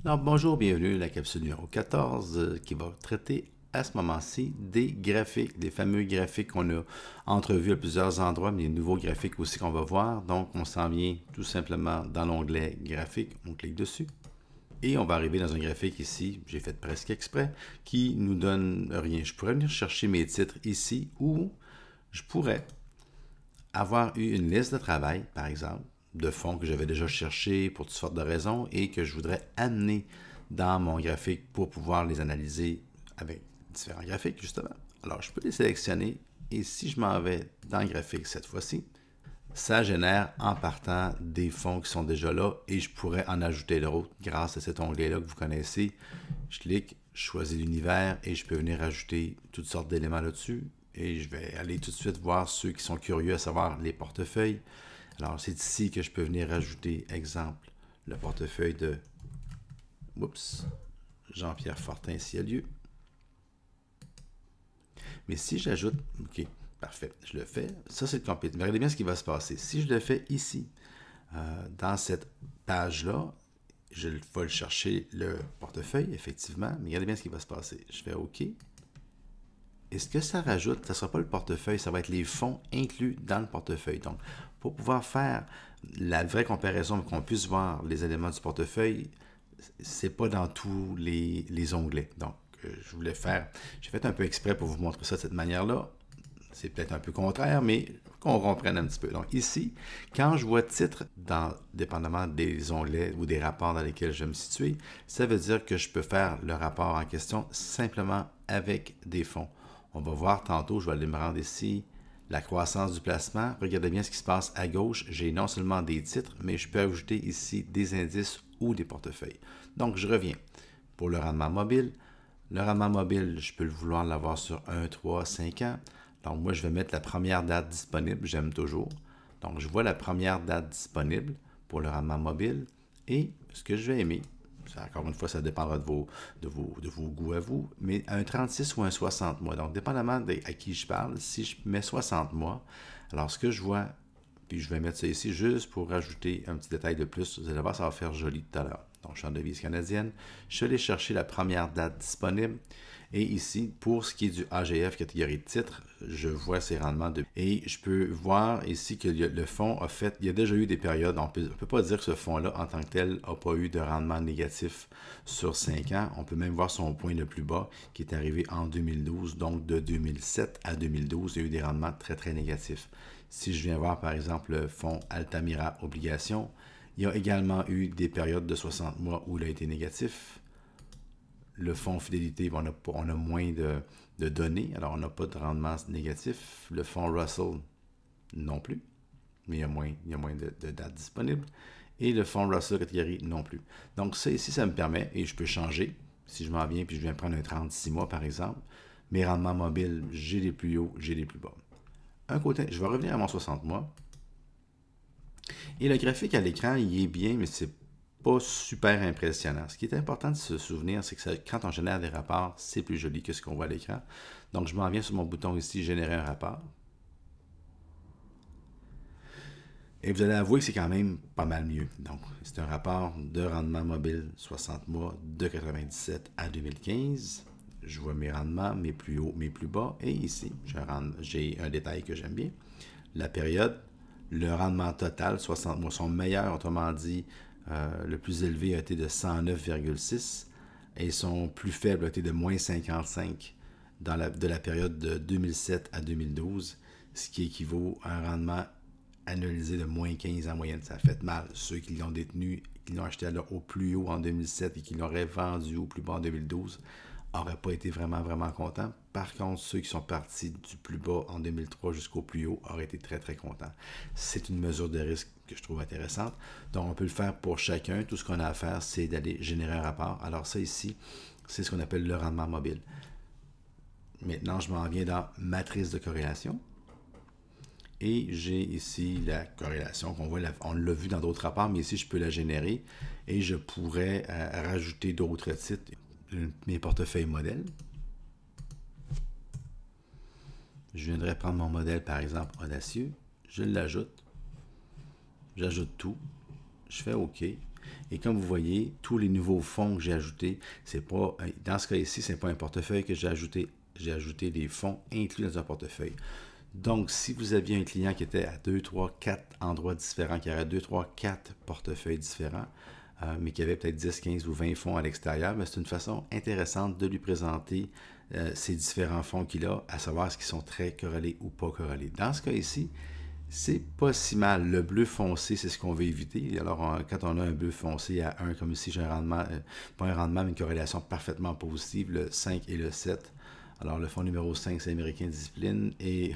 Alors, bonjour, bienvenue à la capsule numéro 14 qui va traiter à ce moment-ci des graphiques, des fameux graphiques qu'on a entrevus à plusieurs endroits, mais des nouveaux graphiques aussi qu'on va voir. Donc, on s'en vient tout simplement dans l'onglet graphique, on clique dessus. Et on va arriver dans un graphique ici, j'ai fait presque exprès, qui nous donne rien. Je pourrais venir chercher mes titres ici ou je pourrais avoir eu une liste de travail, par exemple, de fonds que j'avais déjà cherché pour toutes sortes de raisons et que je voudrais amener dans mon graphique pour pouvoir les analyser avec différents graphiques, justement. Alors, je peux les sélectionner et si je m'en vais dans le graphique cette fois-ci, ça génère en partant des fonds qui sont déjà là et je pourrais en ajouter d'autres grâce à cet onglet-là que vous connaissez. Je clique, je choisis l'univers et je peux venir ajouter toutes sortes d'éléments là-dessus. Et je vais aller tout de suite voir ceux qui sont curieux à savoir les portefeuilles. Alors, c'est ici que je peux venir ajouter, exemple, le portefeuille de Jean-Pierre Fortin, s'il y a lieu. Mais si j'ajoute, OK, parfait, je le fais. Ça, c'est le complete. Mais regardez bien ce qui va se passer. Si je le fais ici, dans cette page-là, je vais chercher le portefeuille, effectivement, mais regardez bien ce qui va se passer. Je fais OK. Et ce que ça rajoute, ça ne sera pas le portefeuille, ça va être les fonds inclus dans le portefeuille. Donc, pour pouvoir faire la vraie comparaison, qu'on puisse voir les éléments du portefeuille, c'est pas dans tous les onglets. Donc, je voulais faire, j'ai fait un peu exprès pour vous montrer ça de cette manière-là. C'est peut-être un peu contraire, mais qu'on comprenne un petit peu. Donc ici, quand je vois titre, dépendamment des onglets ou des rapports dans lesquels je vais me situer, ça veut dire que je peux faire le rapport en question simplement avec des fonds. On va voir tantôt, je vais aller me rendre ici, la croissance du placement. Regardez bien ce qui se passe à gauche. J'ai non seulement des titres, mais je peux ajouter ici des indices ou des portefeuilles. Donc, je reviens. Pour le rendement mobile, je peux le vouloir l'avoir sur 1, 3, 5 ans. Donc, moi, je vais mettre la première date disponible, j'aime toujours. Donc, je vois la première date disponible pour le rendement mobile et ce que je vais aimer. Ça, encore une fois, ça dépendra de vos goûts à vous, mais un 36 ou un 60 mois. Donc, dépendamment à qui je parle, si je mets 60 mois, alors ce que je vois, puis je vais mettre ça ici juste pour rajouter un petit détail de plus, vous allez voir, ça va faire joli tout à l'heure. Donc, champ de devise canadienne, je vais aller chercher la première date disponible. Et ici, pour ce qui est du AGF, catégorie de titre, je vois ses rendements de... Et je peux voir ici que le fonds a fait... Il y a déjà eu des périodes, on ne peut pas dire que ce fonds-là, en tant que tel, n'a pas eu de rendement négatif sur 5 ans. On peut même voir son point le plus bas, qui est arrivé en 2012. Donc, de 2007 à 2012, il y a eu des rendements très, très négatifs. Si je viens voir, par exemple, le fonds Altamira Obligations, il y a également eu des périodes de 60 mois où il a été négatif. Le fonds fidélité, on a moins de données, alors on n'a pas de rendement négatif. Le fonds Russell, non plus, mais il y a moins de dates disponibles. Et le fonds Russell catégorie, non plus. Donc ça ici, ça me permet, et je peux changer, si je m'en viens, puis je viens prendre un 36 mois par exemple, mes rendements mobiles, j'ai les plus hauts, j'ai les plus bas. Un côté, je vais revenir à mon 60 mois. Et le graphique à l'écran, il est bien, mais c'est pas super impressionnant. Ce qui est important de se souvenir, c'est que quand on génère des rapports, c'est plus joli que ce qu'on voit à l'écran. Donc, je m'en viens sur mon bouton ici, générer un rapport. Et vous allez avouer que c'est quand même pas mal mieux. Donc, c'est un rapport de rendement mobile 60 mois de 97 à 2015. Je vois mes rendements, mes plus hauts, mes plus bas. Et ici, j'ai un détail que j'aime bien. La période, le rendement total, 60 mois, son meilleur, autrement dit, le plus élevé a été de 109,6 et son plus faible a été de moins 55 de la période de 2007 à 2012, ce qui équivaut à un rendement annualisé de moins 15 en moyenne. Ça fait mal. Ceux qui l'ont détenu, qui l'ont acheté au plus haut en 2007 et qui l'auraient vendu au plus bas en 2012, n'auraient pas été vraiment, vraiment contents. Par contre, ceux qui sont partis du plus bas en 2003 jusqu'au plus haut auraient été très, très contents. C'est une mesure de risque que je trouve intéressante. Donc, on peut le faire pour chacun. Tout ce qu'on a à faire, c'est d'aller générer un rapport. Alors ça ici, c'est ce qu'on appelle le rendement mobile. Maintenant, je m'en viens dans matrice de corrélation. Et j'ai ici la corrélation qu'on voit, on l'a vu dans d'autres rapports, mais ici je peux la générer et je pourrais rajouter d'autres titres, mes portefeuilles modèles. Je viendrais prendre mon modèle par exemple audacieux, je l'ajoute, j'ajoute tout, je fais OK. Et comme vous voyez, tous les nouveaux fonds que j'ai ajoutés, c'est pas, dans ce cas ici, ce n'est pas un portefeuille que j'ai ajouté des fonds inclus dans un portefeuille. Donc, si vous aviez un client qui était à 2, 3, 4 endroits différents, qui aurait 2, 3, 4 portefeuilles différents, mais qui avait peut-être 10, 15 ou 20 fonds à l'extérieur, c'est une façon intéressante de lui présenter ces différents fonds qu'il a, à savoir est-ce qu'ils sont très corrélés ou pas corrélés. Dans ce cas ici, c'est pas si mal. Le bleu foncé, c'est ce qu'on veut éviter. Alors, quand on a un bleu foncé à 1, comme ici, j'ai un rendement, pas un rendement, mais une corrélation parfaitement positive, le 5 et le 7. Alors, le fonds numéro 5, c'est Américain Discipline, et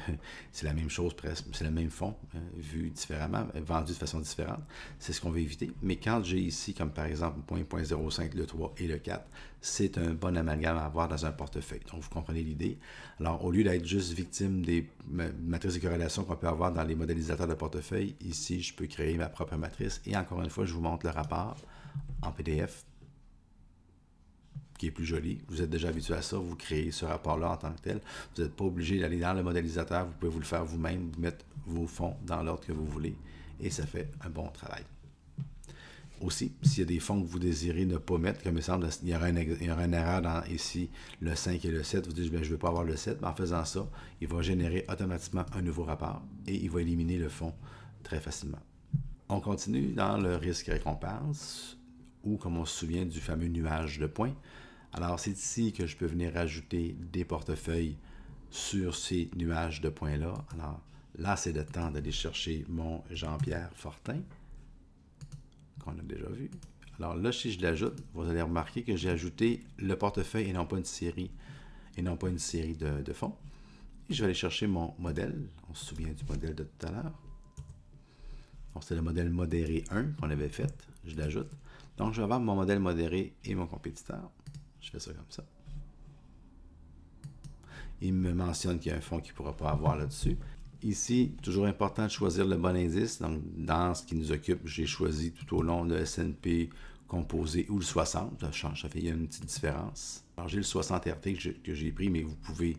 c'est la même chose presque, c'est le même fonds, vu différemment, vendu de façon différente. C'est ce qu'on veut éviter. Mais quand j'ai ici, comme par exemple, 0.05, le 3 et le 4, c'est un bon amalgame à avoir dans un portefeuille. Donc, vous comprenez l'idée. Alors, au lieu d'être juste victime des matrices de corrélation qu'on peut avoir dans les modélisateurs de portefeuille, ici, je peux créer ma propre matrice. Et encore une fois, je vous montre le rapport en PDF, qui est plus joli. Vous êtes déjà habitué à ça, vous créez ce rapport-là en tant que tel. Vous n'êtes pas obligé d'aller dans le modélisateur, vous pouvez vous le faire vous-même, vous mettre vos fonds dans l'ordre que vous voulez, et ça fait un bon travail. Aussi, s'il y a des fonds que vous désirez ne pas mettre, comme il semble, il y aura une erreur dans ici, le 5 et le 7, vous dites, je ne veux pas avoir le 7, mais en faisant ça, il va générer automatiquement un nouveau rapport, et il va éliminer le fonds très facilement. On continue dans le risque-récompense, ou comme on se souvient du fameux nuage de points. Alors, c'est ici que je peux venir ajouter des portefeuilles sur ces nuages de points-là. Alors, là, c'est le temps d'aller chercher mon Jean-Pierre Fortin, qu'on a déjà vu. Alors là, si je l'ajoute, vous allez remarquer que j'ai ajouté le portefeuille et non pas une série, de fonds. Et je vais aller chercher mon modèle. On se souvient du modèle de tout à l'heure. C'est le modèle modéré 1 qu'on avait fait. Je l'ajoute. Donc, je vais avoir mon modèle modéré et mon compétiteur. Je fais ça comme ça. Il me mentionne qu'il y a un fonds qu'il ne pourra pas avoir là-dessus. Ici, toujours important de choisir le bon indice. Donc, dans ce qui nous occupe, j'ai choisi tout au long le S&P composé ou le 60. Ça change, ça fait il y a une petite différence. Alors, j'ai le 60 RT que j'ai pris, mais vous pouvez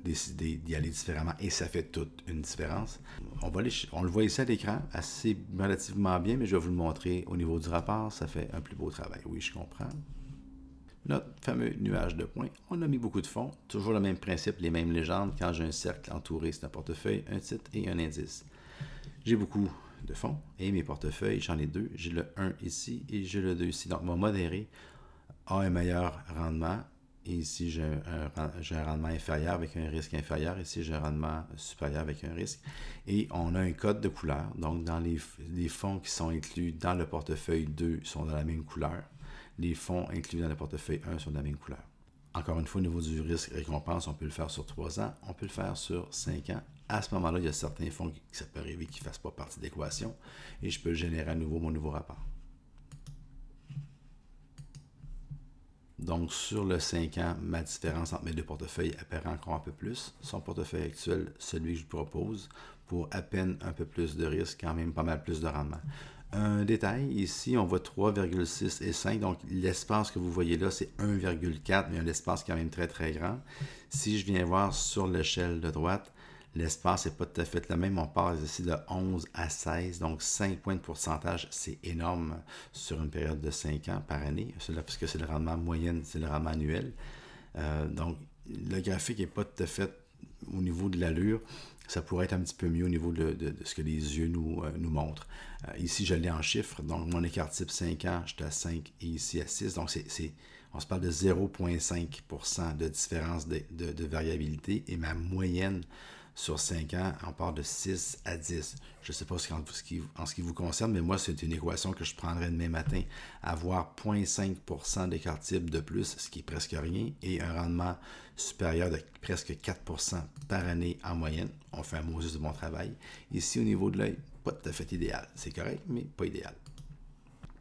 décider d'y aller différemment et ça fait toute une différence. On le voit ici à l'écran, assez relativement bien, mais je vais vous le montrer au niveau du rapport. Ça fait un plus beau travail. Oui, je comprends. Notre fameux nuage de points, on a mis beaucoup de fonds, toujours le même principe, les mêmes légendes. Quand j'ai un cercle entouré, c'est un portefeuille, un titre et un indice. J'ai beaucoup de fonds et mes portefeuilles, j'en ai deux. J'ai le 1 ici et j'ai le 2 ici. Donc, mon modéré a un meilleur rendement. Et ici, j'ai un rendement inférieur avec un risque inférieur. Ici, j'ai un rendement supérieur avec un risque. Et on a un code de couleur. Donc, dans les fonds qui sont inclus dans le portefeuille 2 sont de la même couleur. Les fonds inclus dans le portefeuille 1 sont de la même couleur. Encore une fois, au niveau du risque-récompense, on peut le faire sur 3 ans, on peut le faire sur 5 ans. À ce moment-là, il y a certains fonds qui ça peut arriver qui ne fassent pas partie de l'équation et je peux générer à nouveau mon nouveau rapport. Donc, sur le 5 ans, ma différence entre mes deux portefeuilles apparaît encore un peu plus. Son portefeuille actuel, celui que je propose, pour à peine un peu plus de risque, quand même pas mal plus de rendement. Un détail, ici, on voit 3,6 et 5. Donc, l'espace que vous voyez là, c'est 1,4, mais un espace quand même très, très grand. Si je viens voir sur l'échelle de droite, l'espace n'est pas tout à fait le même. On passe ici de 11 à 16, donc 5 points de pourcentage, c'est énorme sur une période de 5 ans par année, puisque c'est le rendement moyen, c'est le rendement annuel. Donc, le graphique n'est pas tout à fait au niveau de l'allure. Ça pourrait être un petit peu mieux au niveau de ce que les yeux nous montrent. Ici, je l'ai en chiffres. Donc, mon écart type 5 ans, j'étais à 5 et ici à 6. Donc, on se parle de 0,5% de différence de variabilité. Et ma moyenne sur 5 ans, on part de 6 à 10. Je ne sais pas en ce qui vous concerne, mais moi, c'est une équation que je prendrais demain matin. Avoir 0,5% d'écart type de plus, ce qui est presque rien, et un rendement supérieur de presque 4% par année en moyenne. On fait un mot juste de bon travail. Ici, au niveau de l'œil, pas tout à fait idéal. C'est correct, mais pas idéal.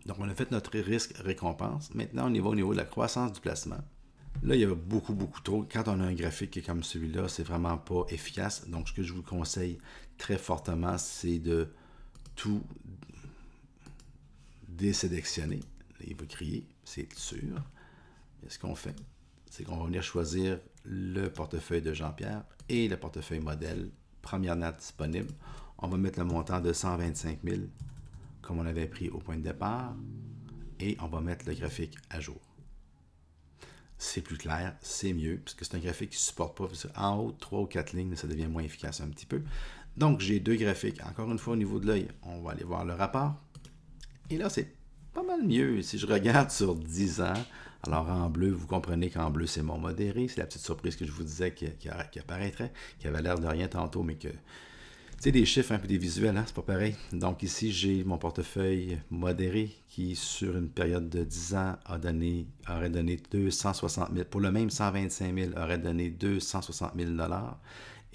Donc, on a fait notre risque-récompense. Maintenant, on y va au niveau de la croissance du placement. Là, il y a beaucoup trop. Quand on a un graphique qui est comme celui-là, c'est vraiment pas efficace. Donc, ce que je vous conseille très fortement, c'est de tout désélectionner. Il va crier, c'est sûr. Et ce qu'on fait, c'est qu'on va venir choisir le portefeuille de Jean-Pierre et le portefeuille modèle, première note disponible. On va mettre le montant de 125 000 comme on avait pris au point de départ. et on va mettre le graphique à jour. C'est plus clair, c'est mieux, parce que c'est un graphique qui ne supporte pas. En haut, 3 ou 4 lignes, ça devient moins efficace un petit peu. Donc, j'ai 2 graphiques. Encore une fois, au niveau de l'œil, on va aller voir le rapport. Et là, c'est pas mal mieux. Si je regarde sur 10 ans, alors en bleu, vous comprenez qu'en bleu, c'est mon modéré. C'est la petite surprise que je vous disais qui apparaîtrait, qui avait l'air de rien tantôt, mais que... Tu sais, des chiffres, un peu des visuels, hein, c'est pas pareil. Donc ici, j'ai mon portefeuille modéré qui, sur une période de 10 ans, aurait donné 260 000. Pour le même 125 000, aurait donné 260 000 $.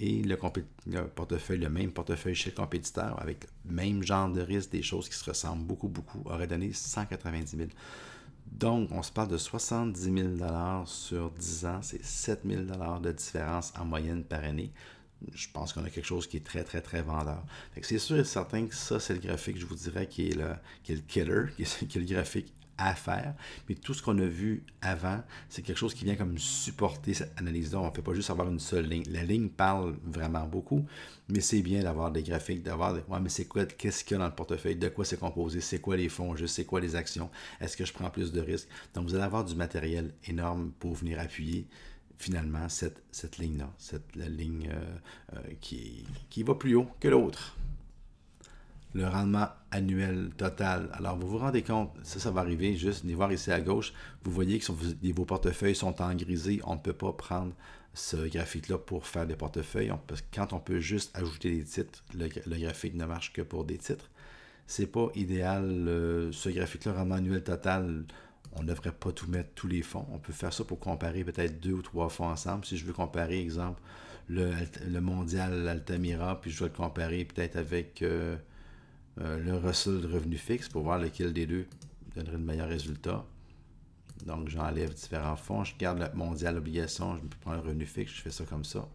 Et le même portefeuille chez le compétiteur, avec le même genre de risque, des choses qui se ressemblent beaucoup, aurait donné 190 000. Donc, on se parle de 70 000 $ sur 10 ans. C'est 7 000 $ de différence en moyenne par année. Je pense qu'on a quelque chose qui est très, très, très vendeur. C'est sûr et certain que ça, c'est le graphique, je vous dirais, qui est le killer, qui est le graphique à faire. Mais tout ce qu'on a vu avant, c'est quelque chose qui vient comme supporter cette analyse-là. On ne fait pas juste avoir une seule ligne. La ligne parle vraiment beaucoup, mais c'est bien d'avoir des graphiques, ouais, mais c'est quoi, qu'est-ce qu'il y a dans le portefeuille, de quoi c'est composé, c'est quoi les fonds, c'est quoi les actions, est-ce que je prends plus de risques. Donc, vous allez avoir du matériel énorme pour venir appuyer finalement cette ligne-là, la ligne qui va plus haut que l'autre. Le rendement annuel total. Alors, vous vous rendez compte, ça va arriver, juste venez voir ici à gauche, vous voyez que vos portefeuilles sont en grisé, on ne peut pas prendre ce graphique-là pour faire des portefeuilles. Quand on peut juste ajouter des titres, le graphique ne marche que pour des titres. C'est pas idéal, ce graphique-là, rendement annuel total, on ne devrait pas tout mettre, tous les fonds. On peut faire ça pour comparer peut-être 2 ou 3 fonds ensemble. Si je veux comparer, exemple, le mondial Altamira, puis je dois le comparer peut-être avec le Russell de revenu fixe pour voir lequel des deux donnerait le meilleur résultat. Donc, j'enlève différents fonds. Je garde le mondial obligation. Je prends le revenu fixe. Je fais ça comme ça.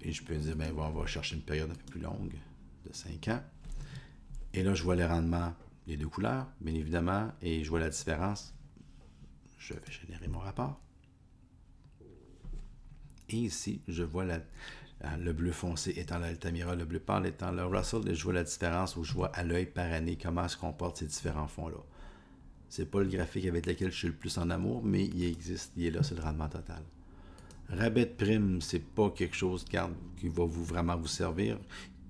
Et je peux dire, ben, on va chercher une période un peu plus longue, de 5 ans. Et là, je vois les rendements des 2 couleurs, bien évidemment, et je vois la différence. Je vais générer mon rapport. Et ici, je vois le bleu foncé étant l'Altamira, le bleu pâle étant le Russell, et je vois la différence où je vois à l'œil par année comment se comportent ces différents fonds-là. Ce n'est pas le graphique avec lequel je suis le plus en amour, mais il existe, il est là, c'est le rendement total. Rabais de prime, c'est pas quelque chose qui va vraiment vous servir.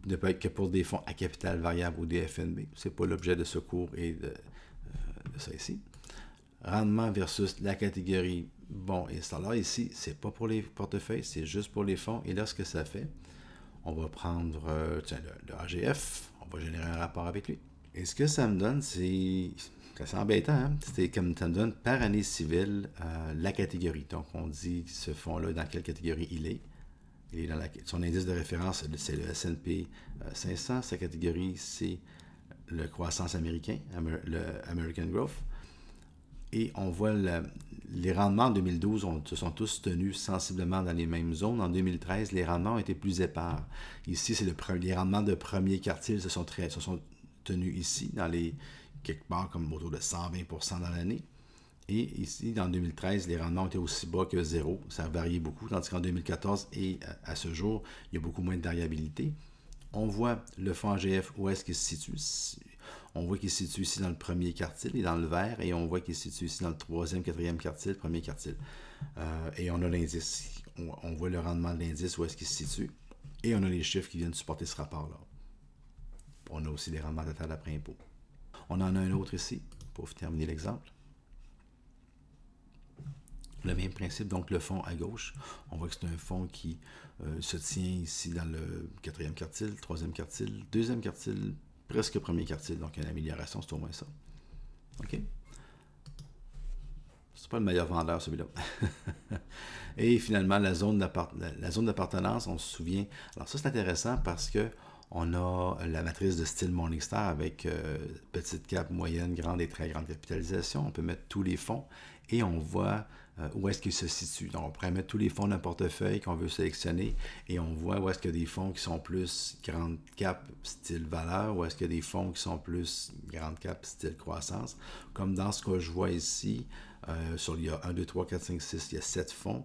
Ne peut être que pour des fonds à capital variable ou des FNB. Ce n'est pas l'objet de ce cours et de ça ici. Rendement versus la catégorie. Bon, et ça là, ici, c'est pas pour les portefeuilles, c'est juste pour les fonds. Et là, ce que ça fait, on va prendre le AGF, on va générer un rapport avec lui. Et ce que ça me donne, c'est embêtant, hein? C'est comme ça me donne par année civile la catégorie. Donc, on dit ce fonds-là, dans quelle catégorie il est. Et son indice de référence, c'est le S&P 500. Sa catégorie, c'est le croissance américain, le American Growth. Et on voit les rendements en 2012 se sont tous tenus sensiblement dans les mêmes zones. En 2013, les rendements ont été plus épars. Ici, c'est les rendements de premier quartile se sont tenus ici, quelque part comme autour de 120% dans l'année. Et ici, en 2013, les rendements étaient aussi bas que 0. Ça a varié beaucoup, tandis qu'en 2014 et à ce jour, il y a beaucoup moins de variabilité. On voit le fonds AGF, où est-ce qu'il se situe. On voit qu'il se situe ici dans le premier quartile et dans le vert, et on voit qu'il se situe ici dans le troisième, quatrième quartile, premier quartile. Et on a l'indice. On voit le rendement de l'indice, où est-ce qu'il se situe. Et on a les chiffres qui viennent supporter ce rapport-là. On a aussi les rendements total après impôt. On en a un autre ici, pour terminer l'exemple. Le même principe, donc le fonds à gauche, on voit que c'est un fonds qui se tient ici dans le quatrième quartile, troisième quartile, deuxième quartile, presque premier quartile, donc une amélioration, c'est au moins ça. OK? C'est pas le meilleur vendeur, celui-là. Et finalement, la zone d'appartenance, on se souvient. Alors ça, c'est intéressant parce que on a la matrice de style Morningstar avec petite cap, moyenne, grande et très grande capitalisation. On peut mettre tous les fonds et on voit où est-ce qu'ils se situent. Donc, on pourrait mettre tous les fonds d'un portefeuille qu'on veut sélectionner et on voit où est-ce qu'il y a des fonds qui sont plus grande cap, style valeur, où est-ce qu'il y a des fonds qui sont plus grande cap, style croissance. Comme dans ce que je vois ici, il y a 1, 2, 3, 4, 5, 6, il y a 6 fonds,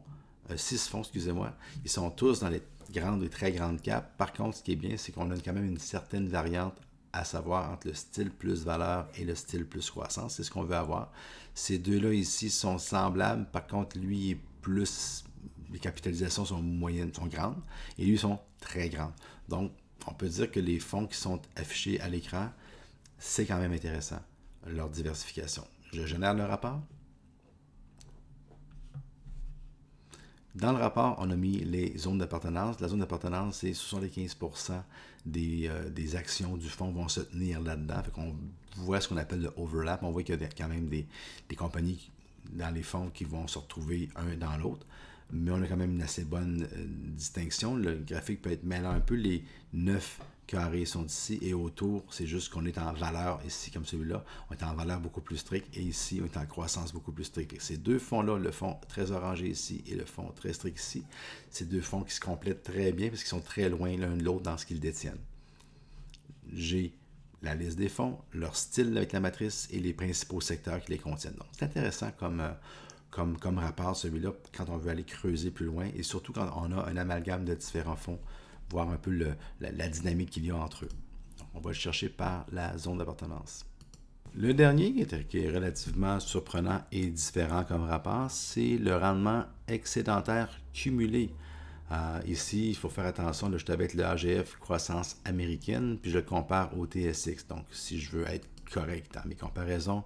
excusez-moi. Ils sont tous dans les grandes et très grandes capes. Par contre, ce qui est bien, c'est qu'on a quand même une certaine variante à savoir entre le style plus valeur et le style plus croissance. C'est ce qu'on veut avoir. Ces deux-là ici sont semblables. Par contre, lui est plus... Les capitalisations sont moyennes, sont grandes, et lui sont très grandes. Donc, on peut dire que les fonds qui sont affichés à l'écran, c'est quand même intéressant, leur diversification. Je génère le rapport. Dans le rapport, on a mis les zones d'appartenance. La zone d'appartenance, c'est 75% des actions du fonds vont se tenir là-dedans. Fait qu'on voit ce qu'on appelle le overlap. On voit qu'il y a quand même des compagnies dans les fonds qui vont se retrouver un dans l'autre. Mais on a quand même une assez bonne distinction. Le graphique peut être mêlant un peu. Les 9 carrés sont ici et autour, c'est juste qu'on est en valeur ici, comme celui-là. On est en valeur beaucoup plus stricte et ici, on est en croissance beaucoup plus stricte. Ces deux fonds-là, le fond très orangé ici et le fond très strict ici, c'est deux fonds qui se complètent très bien parce qu'ils sont très loin l'un de l'autre dans ce qu'ils détiennent. J'ai la liste des fonds, leur style avec la matrice et les principaux secteurs qui les contiennent. Donc, c'est intéressant comme rapport, celui-là, quand on veut aller creuser plus loin et surtout quand on a un amalgame de différents fonds, voir un peu la dynamique qu'il y a entre eux. Donc, on va le chercher par la zone d'appartenance. Le dernier, qui est relativement surprenant et différent comme rapport, c'est le rendement excédentaire cumulé. Ici, il faut faire attention, là, je suis avec le AGF croissance américaine, puis je le compare au TSX. Donc, si je veux être correct dans mes comparaisons,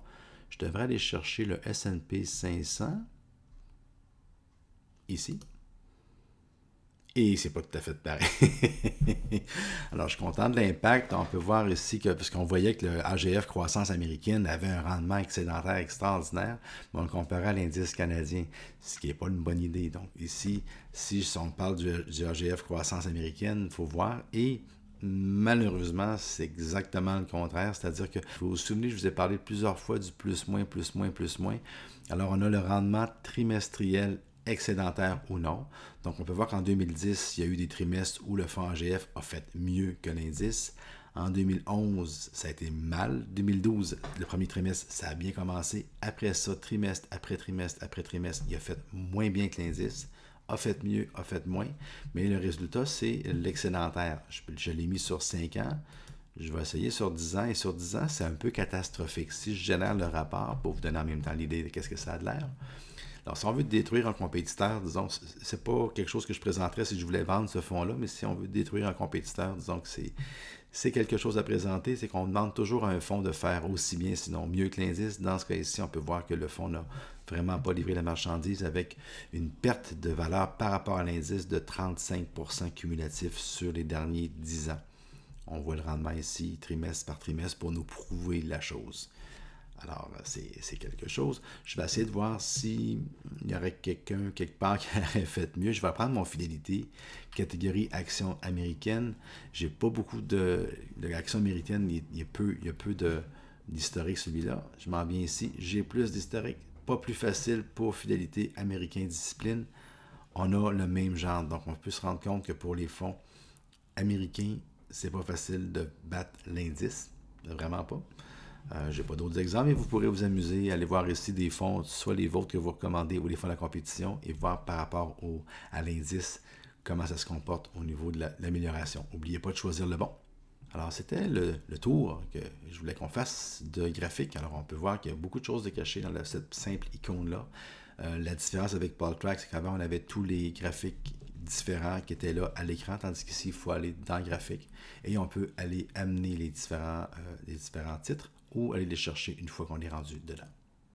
je devrais aller chercher le S&P 500, ici. Et c'est pas tout à fait pareil. Alors, je suis content de l'impact. On peut voir ici que, parce qu'on voyait que le AGF croissance américaine avait un rendement excédentaire extraordinaire, mais on le comparait à l'indice canadien, ce qui n'est pas une bonne idée. Donc, ici, si on parle du AGF croissance américaine, il faut voir. Et malheureusement, c'est exactement le contraire. C'est-à-dire que, vous vous souvenez, je vous ai parlé plusieurs fois du plus, moins, plus, moins, plus, moins. Alors, on a le rendement trimestriel excédentaire ou non. Donc, on peut voir qu'en 2010, il y a eu des trimestres où le fonds AGF a fait mieux que l'indice. En 2011, ça a été mal. 2012, le premier trimestre, ça a bien commencé. Après ça, trimestre après trimestre après trimestre, il a fait moins bien que l'indice, a fait mieux, a fait moins. Mais le résultat, c'est l'excédentaire. Je l'ai mis sur 5 ans. Je vais essayer sur 10 ans. Et sur 10 ans, c'est un peu catastrophique. Si je génère le rapport, pour vous donner en même temps l'idée de qu'est-ce que ça a de l'air. Alors, si on veut détruire un compétiteur, disons, c'est pas quelque chose que je présenterais si je voulais vendre ce fonds-là, mais si on veut détruire un compétiteur, disons que c'est quelque chose à présenter, c'est qu'on demande toujours à un fonds de faire aussi bien, sinon mieux que l'indice. Dans ce cas-ci, on peut voir que le fonds n'a vraiment pas livré la marchandise avec une perte de valeur par rapport à l'indice de 35% cumulatif sur les derniers 10 ans. On voit le rendement ici, trimestre par trimestre, pour nous prouver la chose. Alors, c'est quelque chose. Je vais essayer de voir s'il y aurait quelqu'un, quelque part, qui aurait fait mieux. Je vais prendre mon fidélité, catégorie actions américaines. J'ai pas beaucoup d'actions américaines. Il y a peu d'historique, celui-là. Je m'en viens ici. J'ai plus d'historique. Pas plus facile pour fidélité américain discipline. On a le même genre. Donc, on peut se rendre compte que pour les fonds américains, c'est pas facile de battre l'indice. Vraiment pas. Je n'ai pas d'autres exemples, mais vous pourrez vous amuser, aller voir ici des fonds, soit les vôtres que vous recommandez ou les fonds de la compétition, et voir par rapport à l'indice comment ça se comporte au niveau de l'amélioration. N'oubliez pas de choisir le bon. Alors, c'était le tour que je voulais qu'on fasse de graphique. Alors, on peut voir qu'il y a beaucoup de choses de cachées dans cette simple icône-là. La différence avec PaulTrack, c'est qu'avant, on avait tous les graphiques différents qui étaient là à l'écran, tandis qu'ici, il faut aller dans le graphique et on peut aller amener les différents titres ou aller les chercher une fois qu'on est rendu dedans.